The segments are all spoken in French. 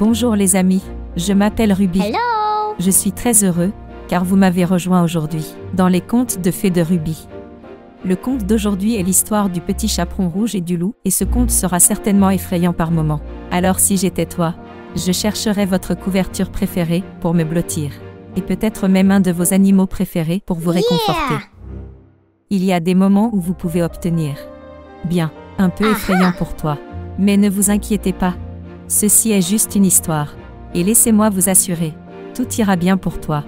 Bonjour les amis, je m'appelle Ruby. Hello! Je suis très heureux, car vous m'avez rejoint aujourd'hui, dans les contes de fées de Ruby. Le conte d'aujourd'hui est l'histoire du petit chaperon rouge et du loup, et ce conte sera certainement effrayant par moments. Alors si j'étais toi, je chercherais votre couverture préférée pour me blottir. Et peut-être même un de vos animaux préférés pour vous réconforter. Il y a des moments où vous pouvez obtenir. Bien, un peu effrayant pour toi. Mais ne vous inquiétez pas. Ceci est juste une histoire. Et laissez-moi vous assurer, tout ira bien pour toi.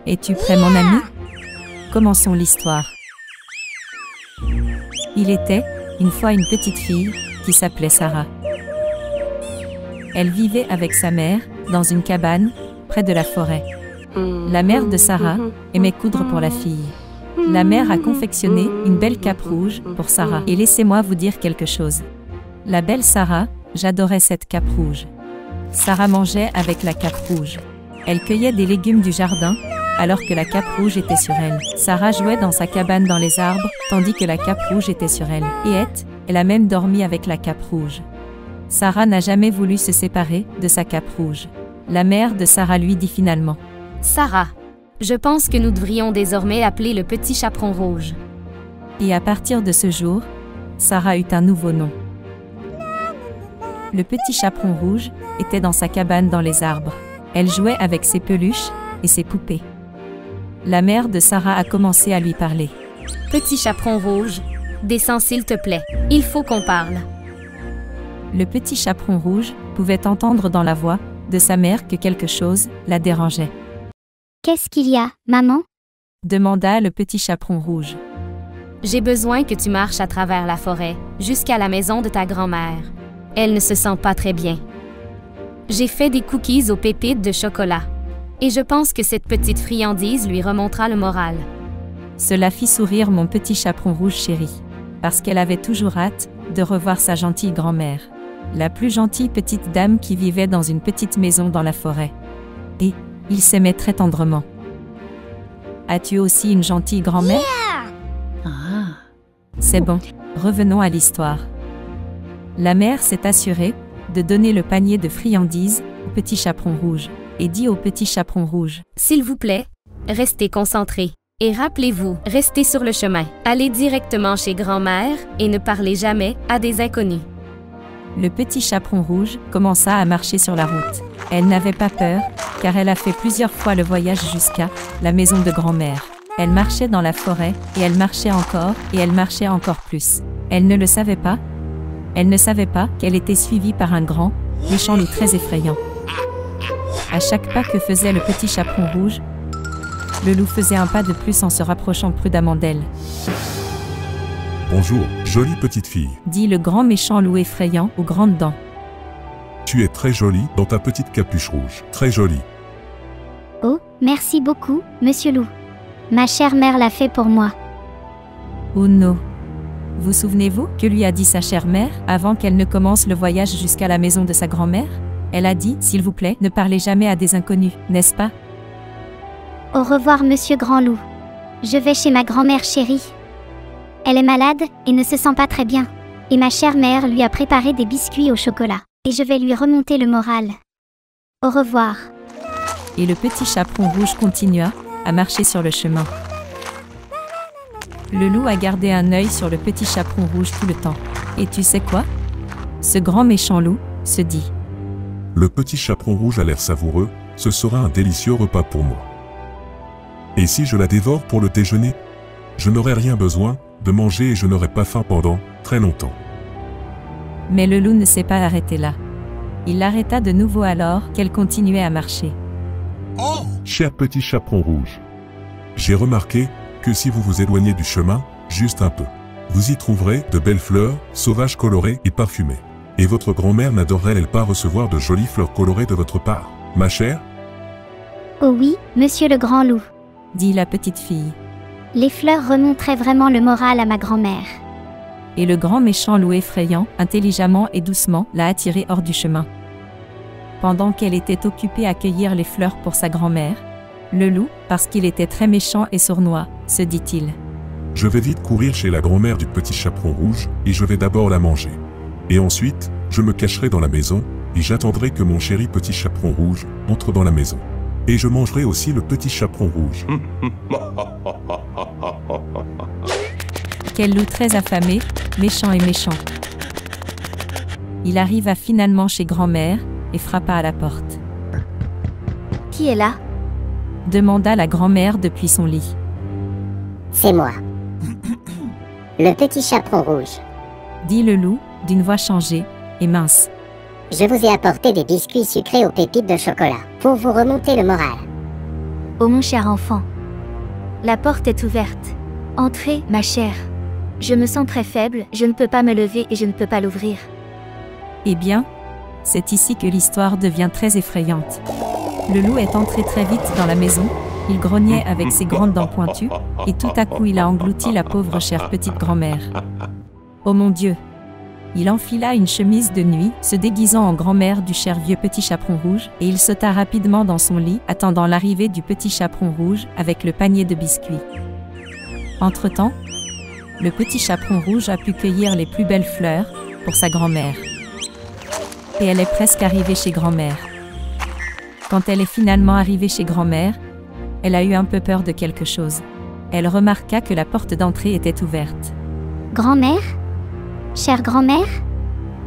Es-tu prêt mon ami? Commençons l'histoire. Il était, une fois une petite fille, qui s'appelait Sarah. Elle vivait avec sa mère, dans une cabane, près de la forêt. La mère de Sarah aimait coudre pour la fille. La mère a confectionné une belle cape rouge pour Sarah. Et laissez-moi vous dire quelque chose. La belle Sarah, j'adorais cette cape rouge. Sarah mangeait avec la cape rouge. Elle cueillait des légumes du jardin, alors que la cape rouge était sur elle. Sarah jouait dans sa cabane dans les arbres, tandis que la cape rouge était sur elle. Et elle a même dormi avec la cape rouge. Sarah n'a jamais voulu se séparer de sa cape rouge. La mère de Sarah lui dit finalement: Sarah, je pense que nous devrions désormais appeler le petit chaperon rouge. Et à partir de ce jour, Sarah eut un nouveau nom. Le petit chaperon rouge était dans sa cabane dans les arbres. Elle jouait avec ses peluches et ses poupées. La mère de Sarah a commencé à lui parler. Petit chaperon rouge, descends s'il te plaît, il faut qu'on parle. Le petit chaperon rouge pouvait entendre dans la voix de sa mère que quelque chose la dérangeait. Qu'est-ce qu'il y a, maman? Demanda le petit chaperon rouge. J'ai besoin que tu marches à travers la forêt, jusqu'à la maison de ta grand-mère. Elle ne se sent pas très bien. J'ai fait des cookies aux pépites de chocolat. Et je pense que cette petite friandise lui remontera le moral. Cela fit sourire mon petit chaperon rouge chéri, parce qu'elle avait toujours hâte de revoir sa gentille grand-mère, la plus gentille petite dame qui vivait dans une petite maison dans la forêt. Et ils s'aimaient très tendrement. As-tu aussi une gentille grand-mère? C'est bon, revenons à l'histoire. La mère s'est assurée de donner le panier de friandises au petit chaperon rouge, et dit au petit chaperon rouge: S'il vous plaît, restez concentrés. Et rappelez-vous, restez sur le chemin. Allez directement chez grand-mère et ne parlez jamais à des inconnus. Le petit chaperon rouge commença à marcher sur la route. Elle n'avait pas peur, car elle a fait plusieurs fois le voyage jusqu'à la maison de grand-mère. Elle marchait dans la forêt, et elle marchait encore, et elle marchait encore plus. Elle ne le savait pas. Elle ne savait pas qu'elle était suivie par un grand, méchant loup très effrayant. À chaque pas que faisait le petit chaperon rouge, le loup faisait un pas de plus en se rapprochant prudemment d'elle. Bonjour, jolie petite fille. Dit le grand méchant loup effrayant aux grandes dents. Tu es très jolie dans ta petite capuche rouge. Très jolie. Oh, merci beaucoup, monsieur loup. Ma chère mère l'a fait pour moi. Oh non. Vous souvenez-vous que lui a dit sa chère mère avant qu'elle ne commence le voyage jusqu'à la maison de sa grand-mère? Elle a dit, s'il vous plaît, ne parlez jamais à des inconnus, n'est-ce pas? Au revoir, monsieur Grand Loup. Je vais chez ma grand-mère chérie. Elle est malade et ne se sent pas très bien. Et ma chère mère lui a préparé des biscuits au chocolat. Et je vais lui remonter le moral. Au revoir. Et le petit chaperon rouge continua à marcher sur le chemin. Le loup a gardé un œil sur le petit chaperon rouge tout le temps. Et tu sais quoi? Ce grand méchant loup se dit: Le petit chaperon rouge a l'air savoureux, ce sera un délicieux repas pour moi. Et si je la dévore pour le déjeuner? Je n'aurai rien besoin de manger et je n'aurai pas faim pendant très longtemps. Mais le loup ne s'est pas arrêté là. Il l'arrêta de nouveau alors qu'elle continuait à marcher. Cher petit chaperon rouge, j'ai remarqué que si vous vous éloignez du chemin, juste un peu, vous y trouverez de belles fleurs, sauvages colorées et parfumées. Et votre grand-mère n'adorerait-elle pas recevoir de jolies fleurs colorées de votre part, ma chère? Oh oui, monsieur le Grand Loup. Dit la petite fille. Les fleurs remonteraient vraiment le moral à ma grand-mère. Et le grand méchant loup effrayant, intelligemment et doucement, l'a attirée hors du chemin. Pendant qu'elle était occupée à cueillir les fleurs pour sa grand-mère, le loup, parce qu'il était très méchant et sournois, se dit-il: Je vais vite courir chez la grand-mère du petit chaperon rouge, et je vais d'abord la manger. Et ensuite, je me cacherai dans la maison, et j'attendrai que mon chéri petit chaperon rouge entre dans la maison. Et je mangerai aussi le petit chaperon rouge. Quel loup très affamé, méchant et méchant. Il arriva finalement chez grand-mère et frappa à la porte. Qui est là? Demanda la grand-mère depuis son lit. C'est moi. Le petit chaperon rouge. Dit le loup, d'une voix changée et mince. Je vous ai apporté des biscuits sucrés aux pépites de chocolat pour vous remonter le moral. Oh mon cher enfant. La porte est ouverte. Entrez, ma chère. Je me sens très faible, je ne peux pas me lever et je ne peux pas l'ouvrir. Eh bien, c'est ici que l'histoire devient très effrayante. Le loup est entré très vite dans la maison, il grognait avec ses grandes dents pointues, et tout à coup il a englouti la pauvre chère petite grand-mère. Oh mon Dieu! Il enfila une chemise de nuit, se déguisant en grand-mère du cher vieux petit chaperon rouge, et il sauta rapidement dans son lit, attendant l'arrivée du petit chaperon rouge avec le panier de biscuits. Entre-temps, le petit chaperon rouge a pu cueillir les plus belles fleurs pour sa grand-mère. Et elle est presque arrivée chez grand-mère. Quand elle est finalement arrivée chez grand-mère, elle a eu un peu peur de quelque chose. Elle remarqua que la porte d'entrée était ouverte. Grand-mère? Chère grand-mère?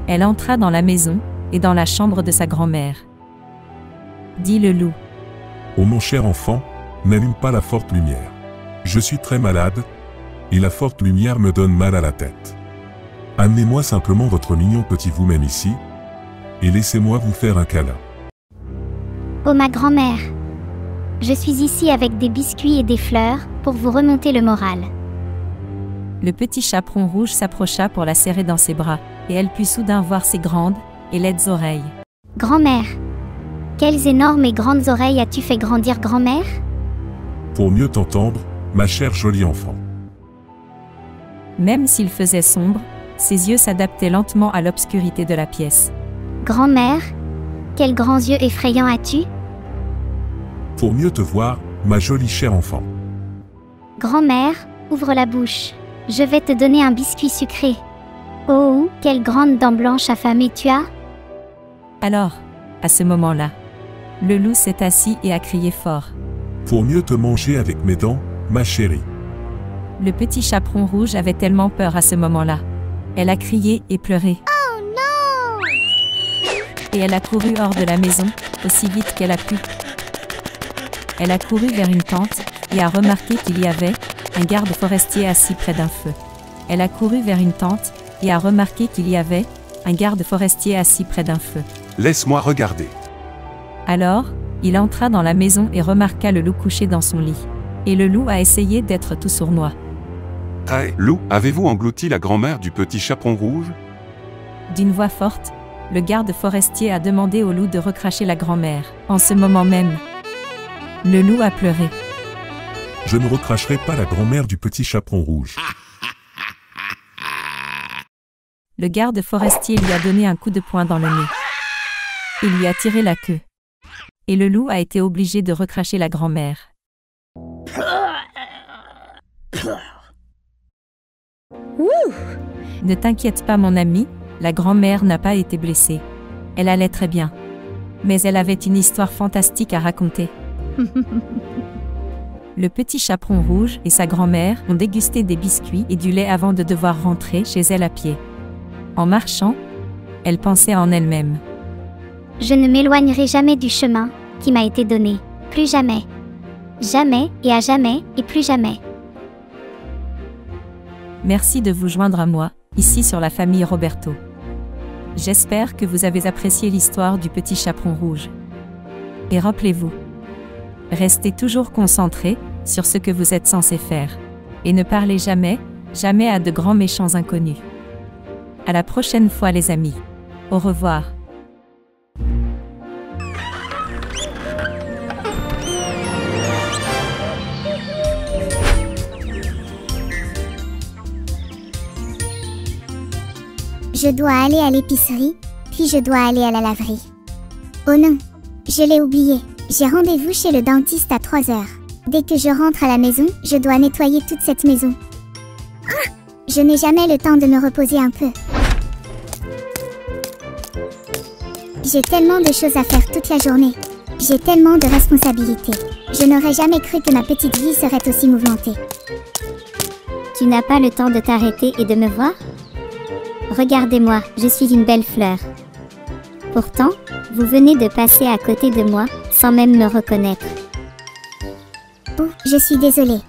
Elle entra dans la maison et dans la chambre de sa grand-mère. Dit le loup. Oh mon cher enfant, n'allume pas la forte lumière. Je suis très malade, et la forte lumière me donne mal à la tête. Amenez-moi simplement votre mignon petit vous-même ici, et laissez-moi vous faire un câlin. Oh ma grand-mère. Je suis ici avec des biscuits et des fleurs pour vous remonter le moral. Le petit chaperon rouge s'approcha pour la serrer dans ses bras, et elle put soudain voir ses grandes et laides oreilles. Grand-mère. Quelles énormes et grandes oreilles as-tu fait grandir, grand-mère? Pour mieux t'entendre, ma chère jolie enfant. Même s'il faisait sombre, ses yeux s'adaptaient lentement à l'obscurité de la pièce. Grand-mère, quels grands yeux effrayants as-tu? Pour mieux te voir, ma jolie chère enfant. Grand-mère, ouvre la bouche. Je vais te donner un biscuit sucré. Oh, quelles grandes dents blanches affamées tu as? Alors, à ce moment-là, le loup s'est assis et a crié fort. Pour mieux te manger avec mes dents, ma chérie. Le petit chaperon rouge avait tellement peur à ce moment-là. Elle a crié et pleuré. Oh non! Et elle a couru hors de la maison, aussi vite qu'elle a pu. Elle a couru vers une tente, et a remarqué qu'il y avait un garde forestier assis près d'un feu. Elle a couru vers une tente, et a remarqué qu'il y avait un garde forestier assis près d'un feu. Laisse-moi regarder. Alors, il entra dans la maison et remarqua le loup couché dans son lit. Et le loup a essayé d'être tout sournois. Hey, loup, avez-vous englouti la grand-mère du petit chaperon rouge? D'une voix forte, le garde forestier a demandé au loup de recracher la grand-mère. En ce moment même, le loup a pleuré. Je ne recracherai pas la grand-mère du petit chaperon rouge. Le garde forestier lui a donné un coup de poing dans le nez. Il lui a tiré la queue. Et le loup a été obligé de recracher la grand-mère. Ne t'inquiète pas mon ami, la grand-mère n'a pas été blessée. Elle allait très bien. Mais elle avait une histoire fantastique à raconter. Le petit chaperon rouge et sa grand-mère ont dégusté des biscuits et du lait avant de devoir rentrer chez elle à pied. En marchant, elle pensait en elle-même. Je ne m'éloignerai jamais du chemin qui m'a été donné. Plus jamais. Jamais et à jamais et plus jamais. Merci de vous joindre à moi, ici sur la famille Roberto. J'espère que vous avez apprécié l'histoire du petit chaperon rouge. Et rappelez-vous, restez toujours concentrés sur ce que vous êtes censé faire. Et ne parlez jamais, jamais à de grands méchants inconnus. À la prochaine fois les amis. Au revoir. Je dois aller à l'épicerie, puis je dois aller à la laverie. Oh non, je l'ai oublié. J'ai rendez-vous chez le dentiste à 3 heures. Dès que je rentre à la maison, je dois nettoyer toute cette maison. Ah! Je n'ai jamais le temps de me reposer un peu. J'ai tellement de choses à faire toute la journée. J'ai tellement de responsabilités. Je n'aurais jamais cru que ma petite vie serait aussi mouvementée. Tu n'as pas le temps de t'arrêter et de me voir? Regardez-moi, je suis une belle fleur. Pourtant, vous venez de passer à côté de moi, sans même me reconnaître. Oh, je suis désolée.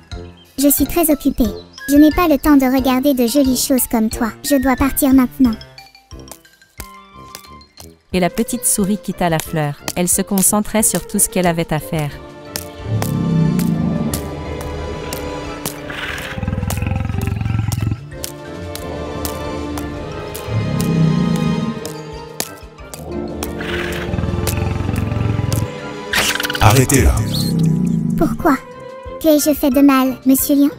Je suis très occupée. Je n'ai pas le temps de regarder de jolies choses comme toi. Je dois partir maintenant. Et la petite souris quitta la fleur. Elle se concentrait sur tout ce qu'elle avait à faire. Arrêtez-la. Pourquoi? Qu'ai-je fait de mal, Monsieur Lion?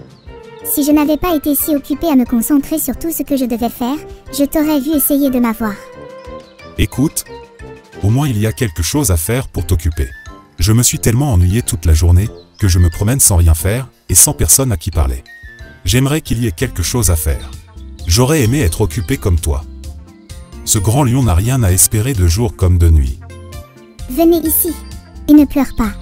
Si je n'avais pas été si occupée à me concentrer sur tout ce que je devais faire, je t'aurais vu essayer de m'avoir. Écoute, au moins il y a quelque chose à faire pour t'occuper. Je me suis tellement ennuyé toute la journée que je me promène sans rien faire et sans personne à qui parler. J'aimerais qu'il y ait quelque chose à faire. J'aurais aimé être occupé comme toi. Ce grand lion n'a rien à espérer de jour comme de nuit. Venez ici et ne pleure pas.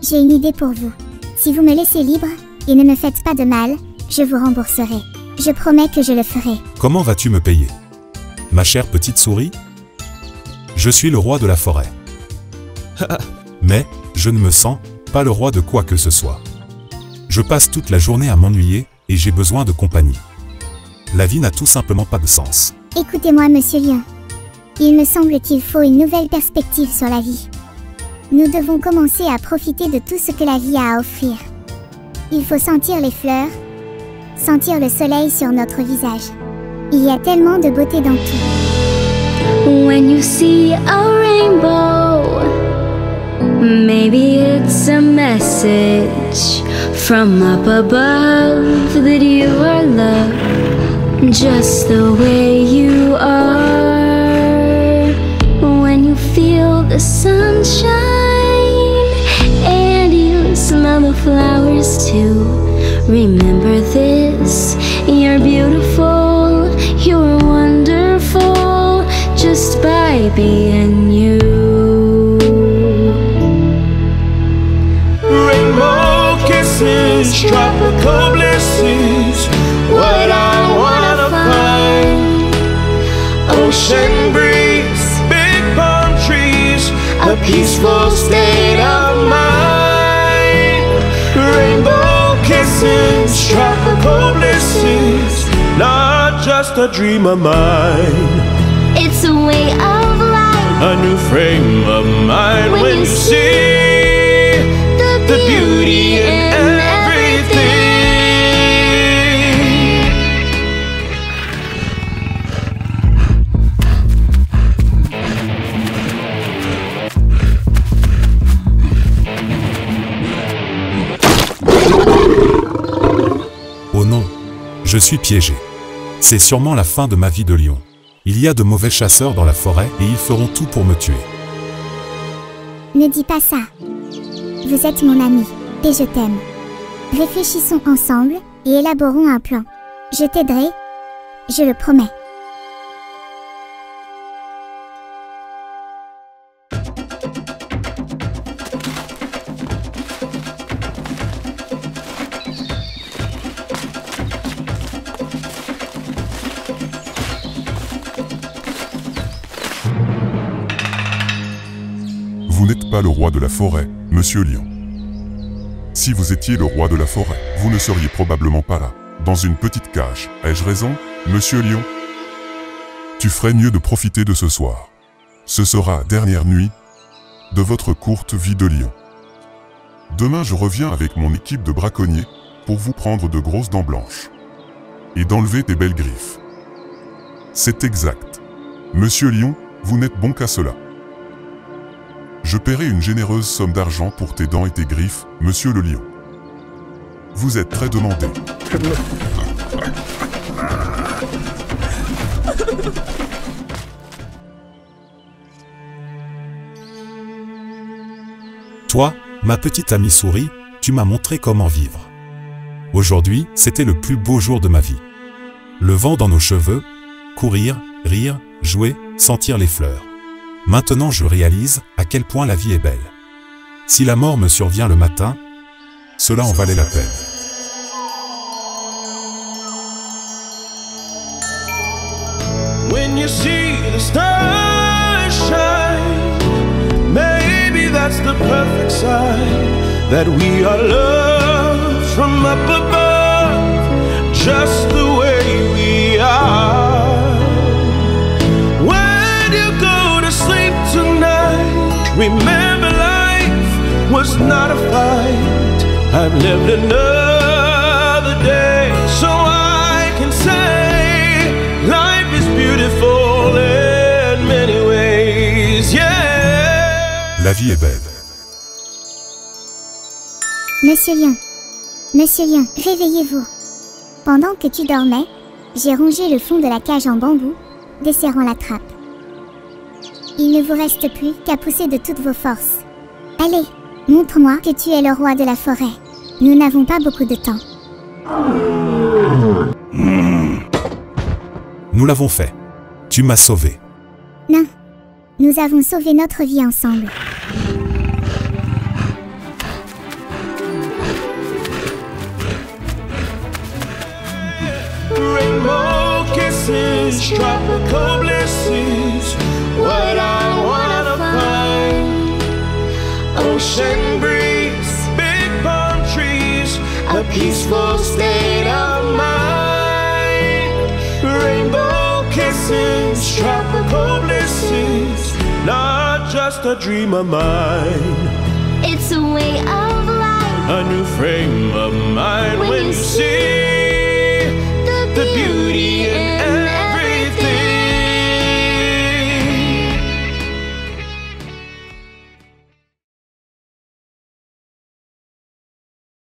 J'ai une idée pour vous. Si vous me laissez libre et ne me faites pas de mal, je vous rembourserai. Je promets que je le ferai. Comment vas-tu me payer, ma chère petite souris? Je suis le roi de la forêt. Mais, je ne me sens pas le roi de quoi que ce soit. Je passe toute la journée à m'ennuyer et j'ai besoin de compagnie. La vie n'a tout simplement pas de sens. Écoutez-moi, Monsieur Lion. Il me semble qu'il faut une nouvelle perspective sur la vie. Nous devons commencer à profiter de tout ce que la vie a à offrir. Il faut sentir les fleurs, sentir le soleil sur notre visage. Il y a tellement de beauté dans tout. When you see a rainbow, maybe it's a message from up above that you are loved just the way you are. When you feel the sunshine and you smell the flowers too, remember this: you're beautiful, you're wonderful just by being you. Rainbow kisses, tropical blisses, what I wanna find. Ocean breeze, big palm trees, a peaceful state of mind. Rainbow kisses, tropical blisses, not just a dream of mine. It's a way of life, A new frame of mind when you see the beauty in everything. Oh non, je suis piégé. C'est sûrement la fin de ma vie de lion. Il y a de mauvais chasseurs dans la forêt et ils feront tout pour me tuer. Ne dis pas ça. Vous êtes mon ami et je t'aime. Réfléchissons ensemble et élaborons un plan. Je t'aiderai, je le promets. Vous n'êtes pas le roi de la forêt, Monsieur Lion. Si vous étiez le roi de la forêt, vous ne seriez probablement pas là, dans une petite cage. Ai-je raison, Monsieur Lion? Tu ferais mieux de profiter de ce soir. Ce sera la dernière nuit de votre courte vie de lion. Demain, je reviens avec mon équipe de braconniers pour vous prendre de grosses dents blanches et d'enlever tes belles griffes. C'est exact. Monsieur Lion, vous n'êtes bon qu'à cela. Je paierai une généreuse somme d'argent pour tes dents et tes griffes, Monsieur le Lion. Vous êtes très demandé. Toi, ma petite amie souris, tu m'as montré comment vivre. Aujourd'hui, c'était le plus beau jour de ma vie. Le vent dans nos cheveux, courir, rire, jouer, sentir les fleurs. Maintenant je réalise à quel point la vie est belle. Si la mort me survient le matin, cela en valait la peine. When you see the stars shine, maybe that's the perfect sign that we are loved from up above, just the way we are. When you go to sleep tonight, remember life was not a fight. I've lived another day, so I can say life is beautiful in many ways, yeah. La vie est belle. Monsieur Lion, réveillez-vous. Pendant que tu dormais, j'ai rongé le fond de la cage en bambou, desserrant la trappe. Il ne vous reste plus qu'à pousser de toutes vos forces. Allez, montre-moi que tu es le roi de la forêt. Nous n'avons pas beaucoup de temps. Nous l'avons fait. Tu m'as sauvé. Non, nous avons sauvé notre vie ensemble. Rainbow kisses, tropical blisses, what I wanna find. Ocean breeze, big palm trees, a peaceful state of mind. Rainbow kisses, tropical blisses, not just a dream of mine. It's a way of life, a new frame of